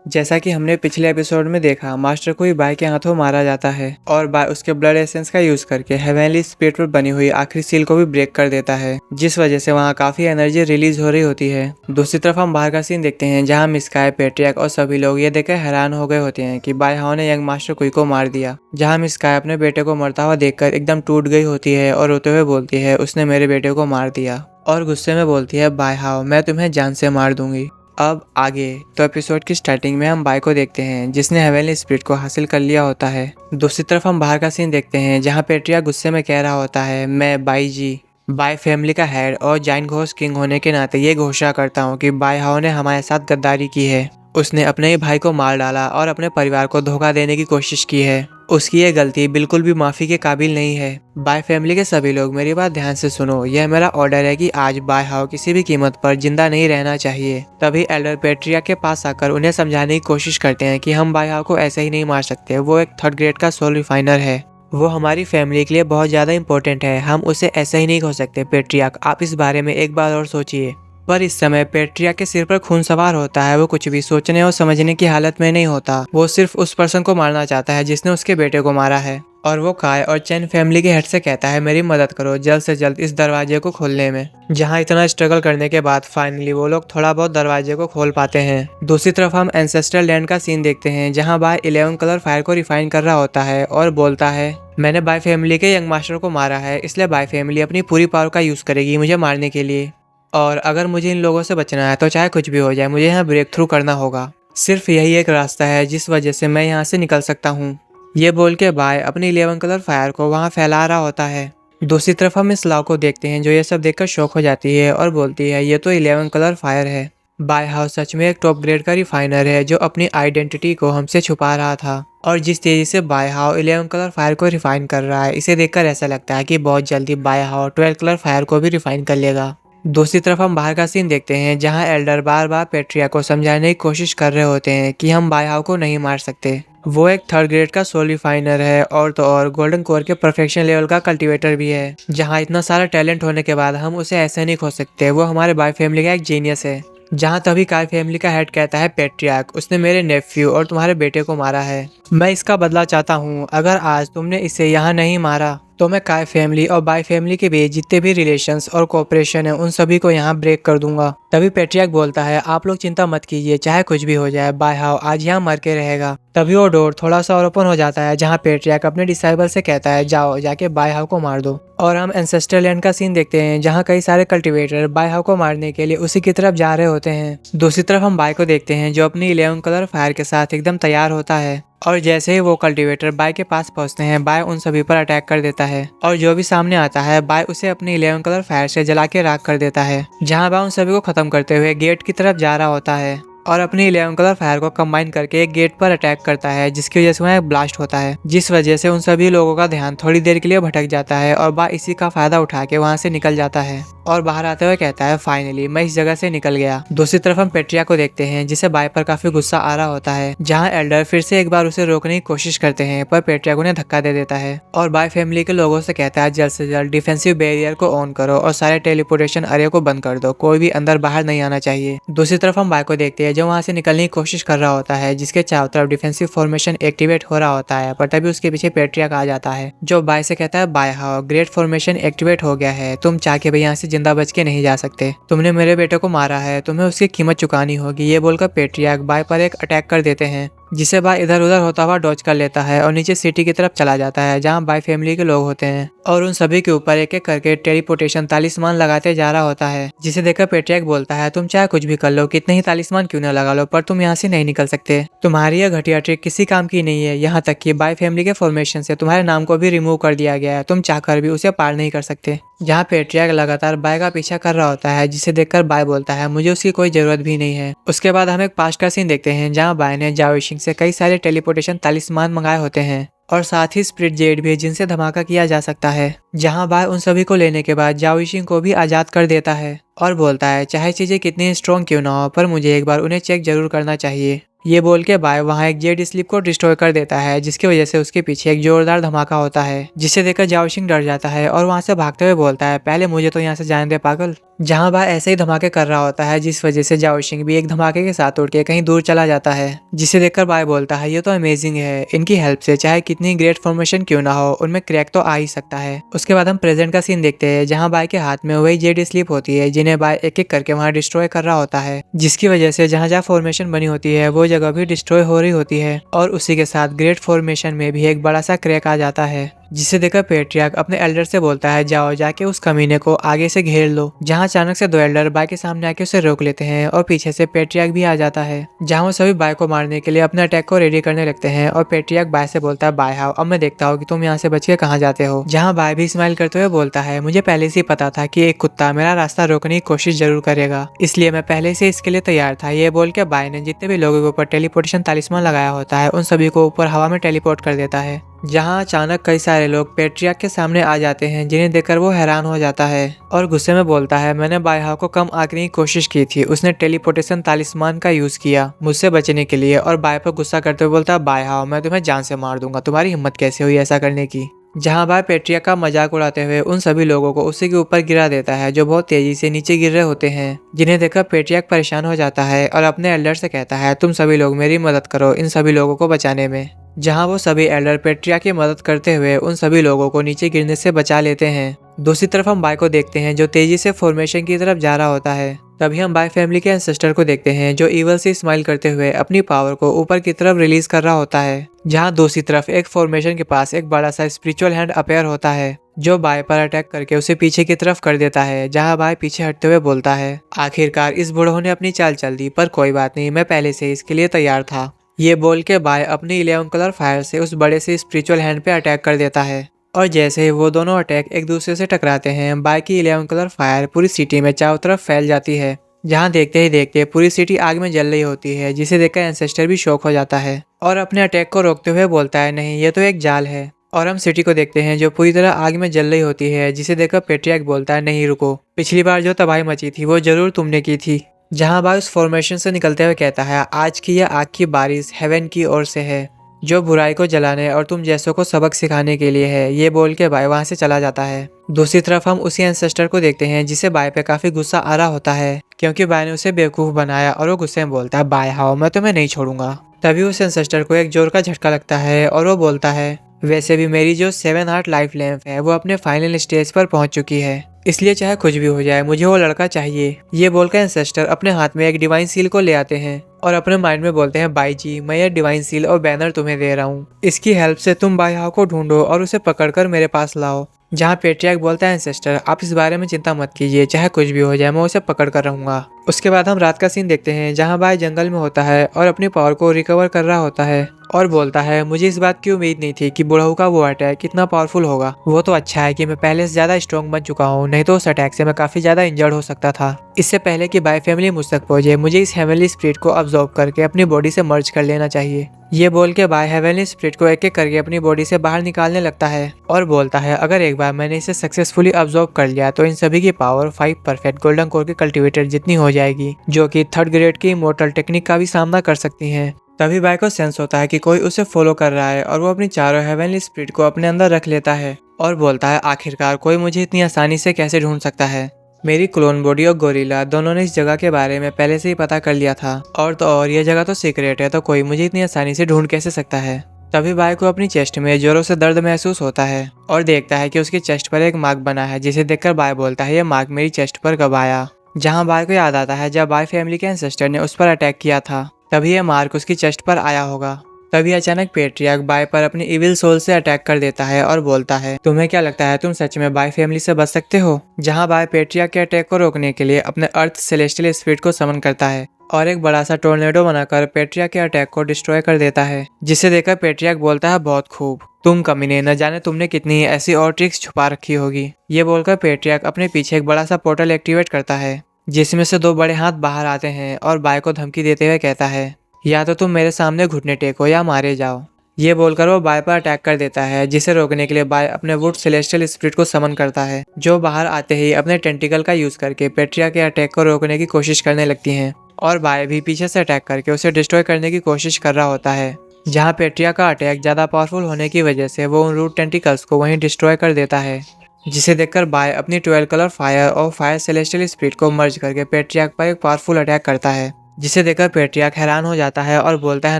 जैसा कि हमने पिछले एपिसोड में देखा, मास्टर को ही बाय के हाथों मारा जाता है और बाय उसके ब्लड एसेंस का यूज करके हेवनली स्पिरिट पर बनी हुई आखिरी सील को भी ब्रेक कर देता है, जिस वजह से वहाँ काफी एनर्जी रिलीज हो रही होती है। दूसरी तरफ हम बाहर का सीन देखते हैं जहाँ मिस्काई, पेट्रियाक और सभी लोग ये देखकर हैरान हो गए होते हैं कि बाय हाओ ने यंग मास्टर कुई को मार दिया। जहाँ मिस्काई अपने बेटे को मरता हुआ देखकर एकदम टूट गई होती है और रोते हुए बोलती है उसने मेरे बेटे को मार दिया, और गुस्से में बोलती है बाय हाओ मैं तुम्हें जान से मार दूंगी। अब आगे तो एपिसोड की स्टार्टिंग में हम बाय को देखते हैं जिसने हेवनली स्पिरिट को हासिल कर लिया होता है। दूसरी तरफ हम बाहर का सीन देखते हैं जहाँ पेट्रिया गुस्से में कह रहा होता है मैं बाई जी, बाय फैमिली का हेड और जाइंट घोस्ट किंग होने के नाते ये घोषणा करता हूँ कि बाय हाओ ने हमारे साथ गद्दारी की है। उसने अपने ही भाई को मार डाला और अपने परिवार को धोखा देने की कोशिश की है। उसकी ये गलती बिल्कुल भी माफी के काबिल नहीं है। बाय फैमिली के सभी लोग मेरी बात ध्यान से सुनो, यह मेरा ऑर्डर है कि आज बाय हाओ किसी भी कीमत पर जिंदा नहीं रहना चाहिए। तभी एल्डर पेट्रिया के पास आकर उन्हें समझाने की कोशिश करते हैं कि हम बाय हाओ को ऐसे ही नहीं मार सकते, वो एक थर्ड ग्रेड का सोल रिफाइनर है, वो हमारी फैमिली के लिए बहुत ज्यादा इंपॉर्टेंट है, हम उसे ऐसे ही नहीं खो सकते। पेट्रियाक आप इस बारे में एक बार और सोचिए। पर इस समय पेट्रिया के सिर पर खून सवार होता है, वो कुछ भी सोचने और समझने की हालत में नहीं होता। वो सिर्फ उस पर्सन को मारना चाहता है जिसने उसके बेटे को मारा है, और वो काय और चैन फैमिली के हेड से कहता है मेरी मदद करो जल्द से जल्द इस दरवाजे को खोलने में। जहां इतना स्ट्रगल करने के बाद फाइनली वो लोग थोड़ा बहुत दरवाजे को खोल पाते हैं। दूसरी तरफ हम एंसेस्ट्रल लैंड का सीन देखते हैं जहां बाय 11 कलर फायर को रिफाइन कर रहा होता है और बोलता है मैंने बाय फैमिली के यंग मास्टर को मारा है, इसलिए बाय फैमिली अपनी पूरी पावर का यूज करेगी मुझे मारने के लिए, और अगर मुझे इन लोगों से बचना है तो चाहे कुछ भी हो जाए मुझे यहाँ ब्रेक थ्रू करना होगा। सिर्फ यही एक रास्ता है जिस वजह से मैं यहाँ से निकल सकता हूँ। ये बोल के बाय अपनी 11 कलर फायर को वहाँ फैला रहा होता है। दूसरी तरफ हम इस लाव को देखते हैं जो ये सब देखकर शॉक हो जाती है और बोलती है ये तो 11 कलर फायर है। बाय हाउ सच में एक टॉप ग्रेड का रिफाइनर है जो अपनी आइडेंटिटी को हमसे छुपा रहा था, और जिस तेजी से बाय हाउ 11 कलर फायर को रिफाइन कर रहा है इसे देखकर ऐसा लगता है कि बहुत जल्दी बाय हाउ 12 कलर फायर को भी रिफाइन कर लेगा। दूसरी तरफ हम बाहर का सीन देखते हैं जहां एल्डर बार बार पेट्रिया को समझाने की कोशिश कर रहे होते हैं कि हम बाय हाउ को नहीं मार सकते, वो एक थर्ड ग्रेड का सोल रिफाइनर है और तो और गोल्डन कोर के परफेक्शन लेवल का कल्टीवेटर भी है। जहां इतना सारा टैलेंट होने के बाद हम उसे ऐसे नहीं खो सकते, वो हमारे बाय फैमिली का एक जीनियस है। जहां तभी काय फैमिली का हेड कहता है पेट्रियाक उसने मेरे नेफ्यू और तुम्हारे बेटे को मारा है, मैं इसका बदला चाहता हूँ, अगर आज तुमने इसे यहाँ नहीं मारा तो मैं काय फैमिली और बाय फैमिली के बीच जितने भी रिलेशंस और कोऑपरेशन है उन सभी को यहाँ ब्रेक कर दूंगा। तभी पेट्रियाक बोलता है आप लोग चिंता मत कीजिए, चाहे कुछ भी हो जाए बाय हाउ आज यहाँ मर के रहेगा। तभी वो डोर थोड़ा सा और ओपन हो जाता है जहाँ पेट्रियाक अपने डिसाइबल से कहता है जाओ जाके बाय हाउ को मार दो। और हम एंसेस्टर लैंड का सीन देखते हैं जहाँ कई सारे कल्टीवेटर बाय हाउ को मारने के लिए उसी की तरफ जा रहे होते हैं। दूसरी तरफ हम बाय को देखते हैं जो अपनी 11 कलर फायर के साथ एकदम तैयार होता है, और जैसे ही वो कल्टीवेटर बाय के पास पहुंचते हैं बाय उन सभी पर अटैक कर देता है, और जो भी सामने आता है बाय उसे अपनी 11 कलर फायर से जला के राख कर देता है। जहां बाय उन सभी को खत्म करते हुए गेट की तरफ जा रहा होता है और अपनी 11 कलर फायर को कंबाइन करके एक गेट पर अटैक करता है, जिसकी वजह से वहाँ एक ब्लास्ट होता है, जिस वजह से उन सभी लोगों का ध्यान थोड़ी देर के लिए भटक जाता है और बाय इसी का फायदा उठा के वहाँ से निकल जाता है और बाहर आते हुए कहता है फाइनली मैं इस जगह से निकल गया। दूसरी तरफ हम पेट्रिया को देखते हैं जिसे बाय पर काफी गुस्सा आ रहा होता है, जहाँ एल्डर फिर से एक बार उसे रोकने की कोशिश करते हैं पर पेट्रिया उन्हें धक्का दे देता है और बाय फैमिली के लोगों से कहता है जल्द से जल्द डिफेंसिव बैरियर को ऑन करो और सारे टेलीपोर्टेशन एरिया को बंद कर दो, कोई भी अंदर बाहर नहीं आना चाहिए। दूसरी तरफ हम बाय को देखते हैं जो वहाँ से निकलने की कोशिश कर रहा होता है, जिसके चारों तरफ डिफेंसिव फॉर्मेशन एक्टिवेट हो रहा होता है, पर तभी उसके पीछे पेट्रिया आ जाता है जो बाय से कहता है by how great formation activate हो गया है, तुम चाह के भी यहाँ से जिंदा बच के नहीं जा सकते, तुमने मेरे बेटे को मारा है, तुम्हें उसकी कीमत चुकानी होगी। ये बोलकर पेट्रिया बाय पर एक अटैक कर देते हैं जिसे बाय इधर उधर होता हुआ डॉज कर लेता है और नीचे सिटी की तरफ चला जाता है जहां बाय फैमिली के लोग होते हैं, और उन सभी के ऊपर एक एक करके टेलीपोर्टेशन तालिस्मान लगाते जा रहा होता है, जिसे देखकर पेट्रियाक बोलता है तुम चाहे कुछ भी कर लो, कितने ही तालिस्मान क्यों न लगा लो, पर तुम यहाँ से नहीं निकल सकते, तुम्हारी यह घटिया ट्रिक किसी काम की नहीं है, यहाँ तक कि बाय फैमिली के फॉर्मेशन से तुम्हारे नाम को भी रिमूव कर दिया गया है, तुम चाहकर भी उसे पार नहीं कर सकते। जहाँ पेट्रियाक लगातार बाय का पीछा कर रहा होता है, जिसे देखकर बाय बोलता है मुझे उसकी कोई जरूरत भी नहीं है। उसके बाद हम एक पास्ट का सीन देखते हैं जहाँ बाय ने जाओ शिंग से कई सारे टेलीपोर्टेशन तालिस्मान मंगाए होते हैं और साथ ही स्पिरिट जेड भी जिनसे धमाका किया जा सकता है, जहां बाय उन सभी को लेने के बाद जाओ शिंग को भी आजाद कर देता है और बोलता है चाहे चीजें कितनी स्ट्रॉन्ग क्यों ना हो पर मुझे एक बार उन्हें चेक जरूर करना चाहिए। ये बोल के बाय वहाँ एक जेड स्लीप को डिस्ट्रॉय कर देता है, जिसकी वजह से उसके पीछे एक जोरदार धमाका होता है, जिसे देखकर जाओ शिंग डर जाता है और वहाँ से भागते हुए बोलता है पहले मुझे तो यहाँ से जाने दे पागल। जहां बाय ऐसे ही धमाके कर रहा होता है, जिस वजह से जाओ शिंग भी एक धमाके के साथ उड़ के कहीं दूर चला जाता है, जिसे देखकर बाय बोलता है ये तो अमेजिंग है, इनकी हेल्प से चाहे कितनी ग्रेट फॉर्मेशन क्यों ना हो उनमें क्रैक तो आ ही सकता है। उसके बाद हम प्रेजेंट का सीन देखते हैं, जहां बाय के हाथ में वही जेड स्लीप होती है जिन्हें बाय एक एक करके वहां डिस्ट्रॉय कर रहा होता है, जिसकी वजह से जहां जहां फॉर्मेशन बनी होती है वो जगह भी डिस्ट्रॉय हो रही होती है और उसी के साथ ग्रेट फॉर्मेशन में भी एक बड़ा सा क्रैक आ जाता है, जिसे देखकर पेट्रियार्क अपने एल्डर से बोलता है जाओ जाके उस कमीने को आगे से घेर लो। जहां अचानक से दो एल्डर बाय के सामने आके उसे रोक लेते हैं और पीछे से पेट्रियार्क भी आ जाता है, जहां वो सभी बाय को मारने के लिए अपने अटैक को रेडी करने लगते हैं और पेट्रियार्क बाय से बोलता है बाय हाउ अब मैं देखता हूँ कि तुम यहाँ से बच के कहाँ जाते हो। जहाँ बाय भी स्माइल करते हुए बोलता है मुझे पहले से ही पता था कि एक कुत्ता मेरा रास्ता रोकने की कोशिश जरूर करेगा, इसलिए मैं पहले से इसके लिए तैयार था। ये बोल के बाय ने जितने भी लोगों के ऊपर टेलीपोर्टेशन तालिस्मान लगाया होता है उन सभी को ऊपर हवा में टेलीपोर्ट कर देता है, जहां अचानक कई सारे लोग पेट्रियार्क के सामने आ जाते हैं, जिन्हें देखकर वो हैरान हो जाता है और गुस्से में बोलता है मैंने बाय हाउ को कम आंकने की कोशिश की थी, उसने टेलीपोर्टेशन तालिस्मान का यूज किया मुझसे बचने के लिए। और बाय पर गुस्सा करते हुए बोलता है बाय हाउ मैं तुम्हें जान से मार दूंगा, तुम्हारी हिम्मत कैसे हुई ऐसा करने की। जहां बाय पेट्रियार्क का मजाक उड़ाते हुए उन सभी लोगों को उसी के ऊपर गिरा देता है जो बहुत तेजी से नीचे गिर रहे होते हैं, जिन्हें देखकर पेट्रियार्क परेशान हो जाता है और अपने एल्डर से कहता है तुम सभी लोग मेरी मदद करो इन सभी लोगों को बचाने में। जहां वो सभी एल्डर पेट्रियार्क की मदद करते हुए उन सभी लोगों को नीचे गिरने से बचा लेते हैं। दूसरी तरफ हम बाय को देखते हैं जो तेजी से फॉर्मेशन की तरफ जा रहा होता है। तभी हम बाय फैमिली के एंसेस्टर को देखते हैं जो ईवल से स्माइल करते हुए अपनी पावर को ऊपर की तरफ रिलीज कर रहा होता है, जहां दूसरी तरफ एक फॉर्मेशन के पास एक बड़ा सा स्पिरिचुअल हैंड अपेयर होता है जो बाय पर अटैक करके उसे पीछे की तरफ कर देता है। जहां बाय पीछे हटते हुए बोलता है आखिरकार इस बूढ़ों ने अपनी चाल चल दी, पर कोई बात नहीं, मैं पहले से इसके लिए तैयार था। ये बोल के बाय अपनी 11 कलर फायर से उस बड़े से स्पिरिचुअल हैंड पे अटैक कर देता है और जैसे ही वो दोनों अटैक एक दूसरे से टकराते हैं बाय की 11 कलर फायर पूरी सिटी में चारों तरफ फैल जाती है, जहां देखते ही देखते पूरी सिटी आग में जल रही होती है, जिसे देखकर एंसेस्टर भी शॉक हो जाता है और अपने अटैक को रोकते हुए बोलता है नहीं ये तो एक जाल है। और हम सिटी को देखते हैं जो पूरी तरह आग में जल रही होती है, जिसे देखकर पेट्रियार्क बोलता है नहीं रुको, पिछली बार जो तबाही मची थी वो जरूर तुमने की थी। जहां बाय उस फॉर्मेशन से निकलते हुए कहता है आज की यह आग की बारिश हेवन की ओर से है जो बुराई को जलाने और तुम जैसों को सबक सिखाने के लिए है। ये बोल के बाय वहां से चला जाता है। दूसरी तरफ हम उसी एंसेस्टर को देखते हैं जिसे बाय पे काफी गुस्सा आ रहा होता है क्योंकि बाय ने उसे बेवकूफ बनाया और वो गुस्से में बोलता है बाय हाउ मैं तुम्हें नहीं छोड़ूंगा। तभी उस एंसेस्टर को एक जोर का झटका लगता है और वो बोलता है वैसे भी मेरी जो 7 हार्ट लाइफ लैंप है वो अपने फाइनल स्टेज पर पहुंच चुकी है, इसलिए चाहे कुछ भी हो जाए मुझे वो लड़का चाहिए। ये बोलकर एंसेस्टर अपने हाथ में एक डिवाइन सील को ले आते हैं और अपने माइंड में बोलते हैं बाई जी मैं ये डिवाइन सील और बैनर तुम्हें दे रहा हूँ, इसकी हेल्प से तुम बाय हाउ को ढूंढो और उसे पकड़कर मेरे पास लाओ। जहाँ पेट्रियार्क बोलता है एंसेस्टर आप इस बारे में चिंता मत कीजिए, चाहे कुछ भी हो जाए मैं उसे पकड़ कर रहूंगा। उसके बाद हम रात का सीन देखते हैं जहाँ बाय जंगल में होता है और अपनी पावर को रिकवर कर रहा होता है और बोलता है मुझे इस बात की उम्मीद नहीं थी कि बुढ़ऊ का वो अटैक कितना पावरफुल होगा। वो तो अच्छा है कि मैं पहले से ज्यादा स्ट्रॉन्ग बन चुका हूँ, नहीं तो उस अटैक से मैं काफी ज्यादा इंजर्ड हो सकता था। इससे पहले कि बाय फैमिली मुझ तक पहुंचे मुझे इस हेवनली स्पिरिट को अब्सॉर्ब करके अपनी बॉडी से मर्ज कर लेना चाहिए। ये बोल के बाय हेवनली स्पिरिट को एक एक करके अपनी बॉडी से बाहर निकालने लगता है और बोलता है अगर एक बार मैंने इसे सक्सेसफुली अब्सॉर्ब कर लिया तो इन सभी की पावर 5 परफेक्ट गोल्डन कोर के कल्टीवेटर जितनी हो जाएगी, जो कि 3rd ग्रेड की इमॉर्टल टेक्निक का भी सामना कर सकती हैं। तभी बाय को सेंस होता है कि कोई उसे फॉलो कर रहा है और वो अपनी चारों हेवनली स्पिरिट को अपने अंदर रख लेता है और बोलता है आखिरकार कोई मुझे इतनी आसानी से कैसे ढूंढ सकता है। मेरी क्लोन बॉडी और गोरिल्ला दोनों ने इस जगह के बारे में पहले से ही पता कर लिया था और तो और यह जगह तो सीक्रेट है, तो कोई मुझे इतनी आसानी से ढूंढ कैसे सकता है। तभी बाय को अपनी चेस्ट में जोरों से दर्द महसूस होता है और देखता है कि उसकी चेस्ट पर एक मार्क बना है, जिसे देखकर बाय बोलता है ये मार्क मेरी चेस्ट पर कब आया। जहाँ बाय को याद आता है जब बाय फैमिली के एंसेस्टर ने उस पर अटैक किया था तभी ये मार्क उसकी चेस्ट पर आया होगा। तभी अचानक पेट्रियार्क बाय पर अपनी इविल सोल से अटैक कर देता है और बोलता है तुम्हें क्या लगता है तुम सच में बाय फैमिली से बच सकते हो। जहां बाय पेट्रियार्क के अटैक को रोकने के लिए अपने अर्थ सेलेस्टियल स्पिरिट को समन करता है और एक बड़ा सा टोर्नेडो बनाकर पेट्रियार्क के अटैक को डिस्ट्रॉय कर देता है, जिसे देखकर पेट्रियार्क बोलता है बहुत खूब, तुम कमीने, न जाने तुमने कितनी ऐसी और ट्रिक्स छुपा रखी होगी। ये बोलकर पेट्रियार्क अपने पीछे एक बड़ा सा पोर्टल एक्टिवेट करता है जिसमें से 2 बड़े हाथ बाहर आते हैं और बाय को धमकी देते हुए कहता है या तो तुम मेरे सामने घुटने टेको या मारे जाओ। ये बोलकर वो बाय पर अटैक कर देता है, जिसे रोकने के लिए बाय अपने वुड सेलेस्टियल स्पिरिट को समन करता है, जो बाहर आते ही अपने टेंटिकल का यूज करके पेट्रिया के अटैक को रोकने की कोशिश करने लगती हैं और बाय भी पीछे से अटैक करके उसे डिस्ट्रॉय करने की कोशिश कर रहा होता है। जहाँ पेट्रिया का अटैक ज्यादा पावरफुल होने की वजह से वो उन रूट टेंटिकल्स को वहीं डिस्ट्रॉय कर देता है। जिसे देखकर बाय अपनी 12 कलर फायर और फायर सेलेस्टियल स्पिरिट को मर्ज करके पेट्रियार्क पर एक पावरफुल अटैक करता है, जिसे देखकर पेट्रियार्क हैरान हो जाता है और बोलता है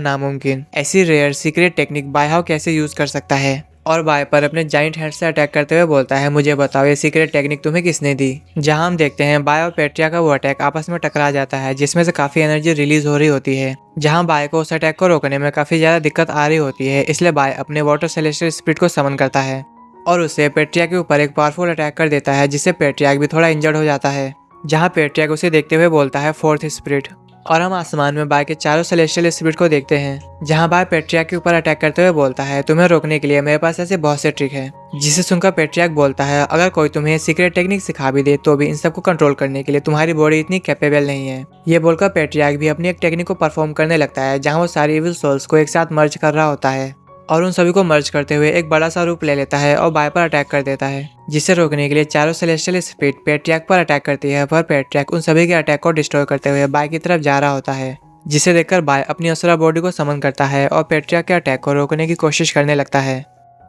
नामुमकिन, ऐसी rare secret technique by how कैसे यूज कर सकता है। और बाय पर अपने जाइंट हैंड से अटैक करते हुए बोलता है मुझे बताओ ये सीक्रेट टेक्निक तुम्हें किसने दी। जहां हम देखते हैं बाय और पेट्रिया का वो अटैक आपस में टकरा जाता है, जिसमें से काफी एनर्जी रिलीज हो रही होती है। जहां बाय को उस अटैक को रोकने में काफी ज्यादा दिक्कत आ रही होती है, इसलिए बाय अपने वाटर सेलेस्टियल स्पिरिट को समन करता है और उससे पेट्रिया के ऊपर एक पावरफुल अटैक कर देता है, जिससे पेट्रियाक भी थोड़ा इंजर्ड हो जाता है। जहां पेट्रियाक उसे देखते हुए बोलता है फोर्थ स्पिरिट। और हम आसमान में बाय के चारों सेलेस्टियल स्पिरिट को देखते हैं, जहां बाय पेट्रियाक के ऊपर अटैक करते हुए बोलता है तुम्हें रोकने के लिए मेरे पास ऐसे बहुत से ट्रिक है। जिसे सुनकर पेट्रियाक बोलता है अगर कोई तुम्हें सीक्रेट टेक्निक सिखा भी दे तो भी इन सबको कंट्रोल करने के लिए तुम्हारी बॉडी इतनी कैपेबल नहीं है। ये बोलकर पेट्रियाक भी अपनी एक टेक्निक को परफॉर्म करने लगता है, जहाँ वो सारी इविल सोल्स को एक साथ मर्ज कर रहा होता है और उन सभी को मर्ज करते हुए एक बड़ा सा रूप ले लेता है और बाय पर अटैक कर देता है। जिसे रोकने के लिए चारों सेलेस्टियल स्पिरिट पेट्रियाक पर अटैक करती है, पर पेट्रियाक उन सभी के अटैक को डिस्ट्रॉय करते हुए बाय की तरफ जा रहा होता है। जिसे देखकर बाय अपनी असुरा बॉडी को समन करता है और पेट्रियाक के अटैक को रोकने की कोशिश करने लगता है,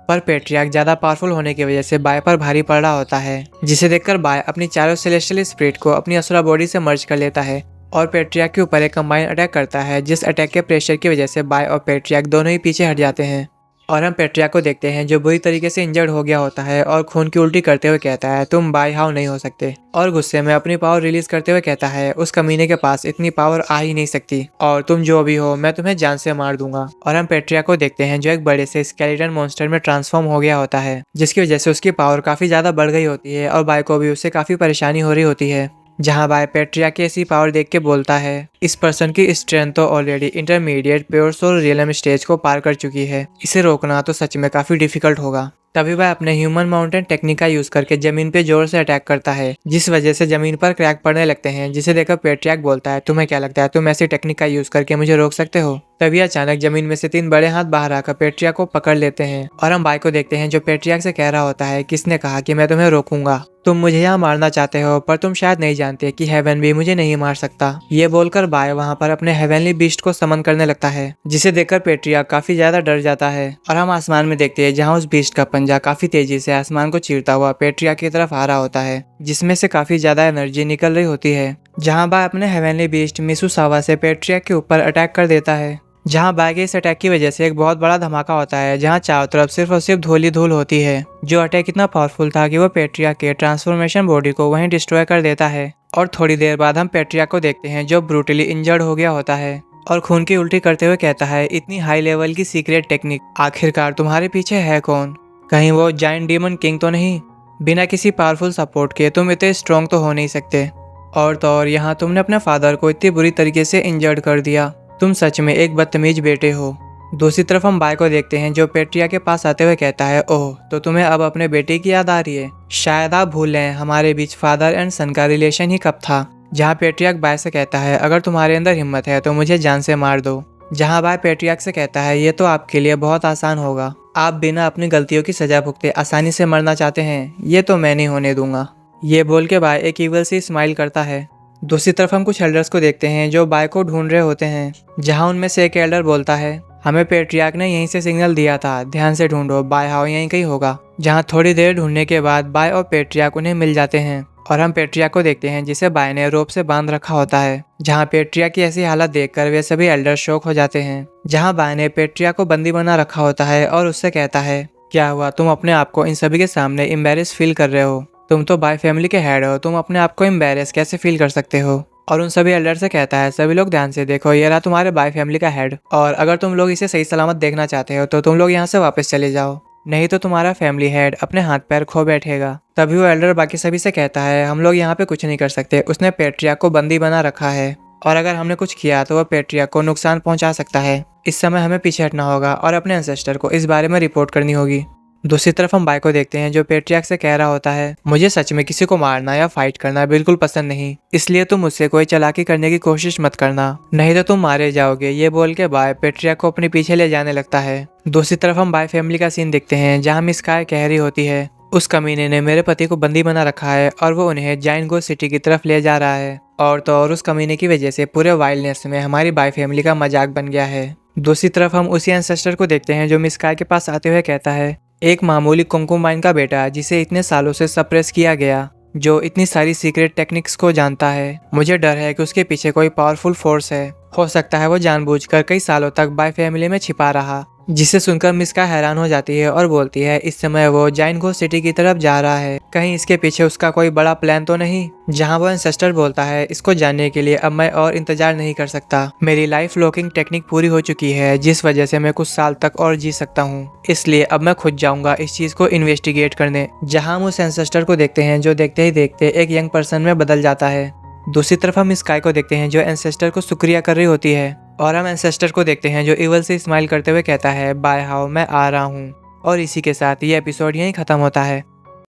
पर पेट्रियाक ज्यादा पावरफुल होने की वजह से बाय पर भारी पड़ रहा होता है। जिसे देखकर बाय अपनी चारों सेलेस्टियल स्पिरिट को अपनी असुरा बॉडी से मर्ज कर लेता है और पेट्रियाक के ऊपर एक कंबाइन अटैक करता है, जिस अटैक के प्रेशर की वजह से बाय और पेट्रियाक दोनों ही पीछे हट जाते हैं। और हम पेट्रियाक को देखते हैं जो बुरी तरीके से इंजर्ड हो गया होता है और खून की उल्टी करते हुए कहता है तुम बाय हाउ नहीं हो सकते, और गुस्से में अपनी पावर रिलीज करते हुए कहता है उस कमीने के पास इतनी पावर आ ही नहीं सकती और तुम जो भी हो मैं तुम्हें जान से मार दूंगा। और हम पेट्रियाक को देखते हैं जो एक बड़े से स्केलेटन मॉन्स्टर में ट्रांसफॉर्म हो गया होता है, जिसकी वजह से उसकी पावर काफी ज्यादा बढ़ गई होती है और बाय को भी उससे काफी परेशानी हो रही होती है। जहां बाय पेट्रियाक की ऐसी पावर देख के बोलता है इस पर्सन की स्ट्रेंथ तो already intermediate pure soul realm stage को पार कर चुकी है, इसे रोकना तो सच में काफी डिफिकल्ट होगा। तभी वह अपने ह्यूमन माउंटेन टेक्निक का यूज करके जमीन पे जोर से अटैक करता है, जिस वजह से जमीन पर क्रैक पड़ने लगते हैं। जिसे देखकर पेट्रियाक बोलता है तुम्हें क्या लगता है तुम ऐसी टेक्निक का यूज करके मुझे रोक सकते हो। तभी अचानक जमीन में से 3 बड़े हाथ बाहर आकर पेट्रियाक को पकड़ लेते हैं और हम बाय को देखते हैं जो पेट्रियाक से कह रहा होता है किसने कहा कि मैं तुम्हें रोकूंगा, तुम मुझे यहाँ मारना चाहते हो पर तुम शायद नहीं जानते कि हेवन भी मुझे नहीं मार सकता। ये बोलकर बाय वहाँ पर अपने हेवनली बीस्ट को समन करने लगता है, जिसे देखकर पेट्रियाक काफी ज्यादा डर जाता है। और हम आसमान में देखते हैं जहाँ उस बीस्ट का पंजा काफी तेजी से आसमान को चीरता हुआ पेट्रियाक की तरफ आ रहा होता है, जिसमें से काफी ज्यादा एनर्जी निकल रही होती है। जहाँ बाय अपने हेवनली बीस्ट मिसुसावा से पेट्रियाक के ऊपर अटैक कर देता है, जहां बाय के इस अटैक की वजह से एक बहुत बड़ा धमाका होता है, जहां चारों तरफ सिर्फ और सिर्फ धूल ही धूल होती है। जो अटैक इतना पावरफुल था कि वो पेट्रियाक के ट्रांसफॉर्मेशन बॉडी को वहीं डिस्ट्रॉय कर देता है। और थोड़ी देर बाद हम पेट्रियाक को देखते हैं जो ब्रूटली इंजर्ड हो गया होता है और खून की उल्टी करते हुए कहता है इतनी हाई लेवल की सीक्रेट टेक्निक आखिरकार तुम्हारे पीछे है कौन, कहीं वो जायंट डीमन किंग तो नहीं। बिना किसी पावरफुल सपोर्ट के तुम इतने स्ट्रॉन्ग तो हो नहीं सकते, और तो और यहाँ तुमने अपने फादर को इतनी बुरी तरीके से इंजर्ड कर दिया, तुम सच में एक बदतमीज बेटे हो। दूसरी तरफ हम बाय को देखते हैं जो पेट्रिया के पास आते हुए कहता है ओह तो तुम्हें अब अपने बेटे की याद आ रही है, शायद आप भूल गए हमारे बीच फादर एंड सन का रिलेशन ही कब था। जहाँ पेट्रियाक बाय से कहता है अगर तुम्हारे अंदर हिम्मत है तो मुझे जान से मार दो। जहाँ बाय पेट्रियाक से कहता है ये तो आपके लिए बहुत आसान होगा, आप बिना अपनी गलतियों की सजा भुगते आसानी से मरना चाहते हैं, ये तो मैं नहीं होने दूंगा। ये बोल के बाय एक ईवल सी स्माइल करता है। दूसरी तरफ हम कुछ एल्डर्स को देखते हैं जो बाय को ढूंढ रहे होते हैं, जहां उनमें से एक एल्डर बोलता है हमें पेट्रियाक ने यहीं से सिग्नल दिया था, ध्यान से ढूंढो, बाय हाउ यहीं कहीं होगा। जहां थोड़ी देर ढूंढने के बाद बाय और पेट्रियाक उन्हें मिल जाते हैं और हम पेट्रियाक को देखते हैं जिसे बाय ने रोप से बांध रखा होता है। जहां पेट्रियाक की ऐसी हालत देखकर वे सभी एल्डर शॉक हो जाते हैं। जहां बाय ने पेट्रियाक को बंदी बना रखा होता है और उससे कहता है क्या हुआ, तुम अपने आप को इन सभी के सामने एम्बेरेस फील कर रहे हो, तुम तो बाय फैमिली के हेड हो, तुम अपने आप को एम्बेरेस कैसे फील कर सकते हो। और उन सभी एल्डर से कहता है सभी लोग ध्यान से देखो, ये रहा तुम्हारे बाय फैमिली का हेड, और अगर तुम लोग इसे सही सलामत देखना चाहते हो तो तुम लोग यहाँ से वापस चले जाओ, नहीं तो तुम्हारा फैमिली हेड अपने हाथ पैर खो बैठेगा। तभी वो एल्डर बाकी सभी से कहता है हम लोग यहाँ पे कुछ नहीं कर सकते, उसने पेट्रियाक को बंदी बना रखा है और अगर हमने कुछ किया तो वह पेट्रियाक को नुकसान पहुंचा सकता है। इस समय हमें पीछे हटना होगा और अपने एंसेस्टर को इस बारे में रिपोर्ट करनी होगी। दूसरी तरफ हम बाय को देखते हैं जो पेट्रियाक से कह रहा होता है मुझे सच में किसी को मारना या फाइट करना बिल्कुल पसंद नहीं, इसलिए तुम मुझसे कोई चालाकी करने की कोशिश मत करना, नहीं तो तुम मारे जाओगे। ये बोल के बाय पेट्रियाक को अपने पीछे ले जाने लगता है। दूसरी तरफ हम बाय फैमिली का सीन देखते हैं जहाँ मिस स्काई कह रही होती है उस कमीने ने मेरे पति को बंदी बना रखा है और वो उन्हें जायंट गोस्ट सिटी की तरफ ले जा रहा है, और तो और उस कमीने की वजह से पूरे वाइल्डनेस में हमारी बाय फैमिली का मजाक बन गया है। दूसरी तरफ हम उसी एंसेस्टर को देखते हैं जो मिस स्काई के पास आते हुए कहता है एक मामूली कंकुबाइन का बेटा जिसे इतने सालों से सप्रेस किया गया, जो इतनी सारी सीक्रेट टेक्निक्स को जानता है। मुझे डर है कि उसके पीछे कोई पावरफुल फोर्स है। हो सकता है वो जानबूझकर कई सालों तक बाय फैमिली में छिपा रहा। जिसे सुनकर मिस्का हैरान हो जाती है और बोलती है इस समय वो जाइन घोस्ट सिटी की तरफ जा रहा है। कहीं इसके पीछे उसका कोई बड़ा प्लान तो नहीं। जहां वो एंसेस्टर बोलता है इसको जानने के लिए अब मैं और इंतजार नहीं कर सकता। मेरी लाइफ लॉकिंग टेक्निक पूरी हो चुकी है, जिस वजह से मैं कुछ साल तक और जी सकता हूँ। इसलिए अब मैं खुद जाऊंगा इस चीज को इन्वेस्टिगेट करने। जहाँ हम उस एंसेस्टर को देखते हैं जो देखते ही देखते एक यंग पर्सन में बदल जाता है। दूसरी तरफ हम स्काई को देखते हैं जो एंसेस्टर को शुक्रिया कर रही होती है। और हम एंसेस्टर को देखते हैं जो इवल से स्माइल करते हुए कहता है बाय हाउ, मैं आ रहा हूँ। और इसी के साथ ये एपिसोड यहीं खत्म होता है।